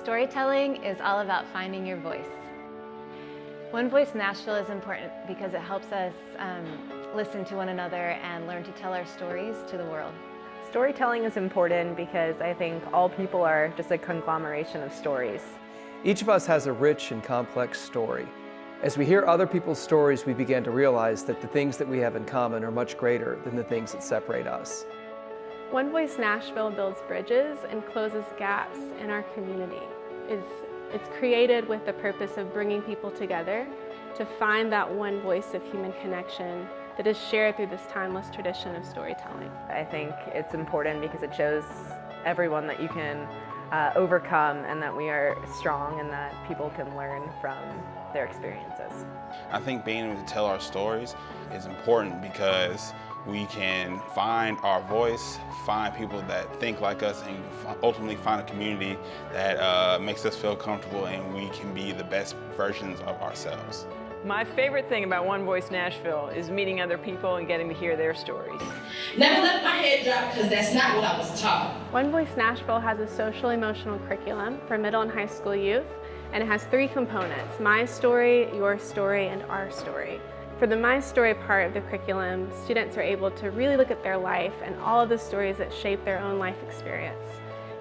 Storytelling is all about finding your voice. One Voice Nashville is important because it helps us listen to one another and learn to tell our stories to the world. Storytelling is important because I think all people are just a conglomeration of stories. Each of us has a rich and complex story. As we hear other people's stories, we begin to realize that the things that we have in common are much greater than the things that separate us. One Voice Nashville builds bridges and closes gaps in our community. It's created with the purpose of bringing people together to find that one voice of human connection that is shared through this timeless tradition of storytelling. I think it's important because it shows everyone that you can overcome and that we are strong and that people can learn from their experiences. I think being able to tell our stories is important because we can find our voice, find people that think like us, and ultimately find a community that makes us feel comfortable and we can be the best versions of ourselves. My favorite thing about One Voice Nashville is meeting other people and getting to hear their stories. Never let my head drop because that's not what I was taught. One Voice Nashville has a social-emotional curriculum for middle and high school youth, and it has 3 components: my story, your story, and our story. For the My Story part of the curriculum, students are able to really look at their life and all of the stories that shape their own life experience.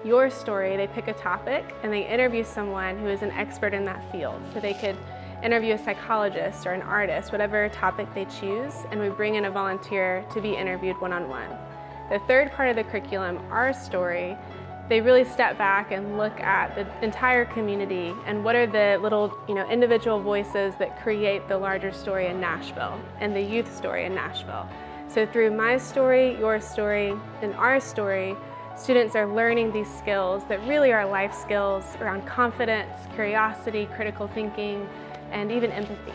Your story, they pick a topic and they interview someone who is an expert in that field. So they could interview a psychologist or an artist, whatever topic they choose, and we bring in a volunteer to be interviewed one-on-one. The third part of the curriculum, Our Story, they really step back and look at the entire community and what are the little, individual voices that create the larger story in Nashville and the youth story in Nashville. So through My Story, Your Story, and Our Story, students are learning these skills that really are life skills around confidence, curiosity, critical thinking, and even empathy.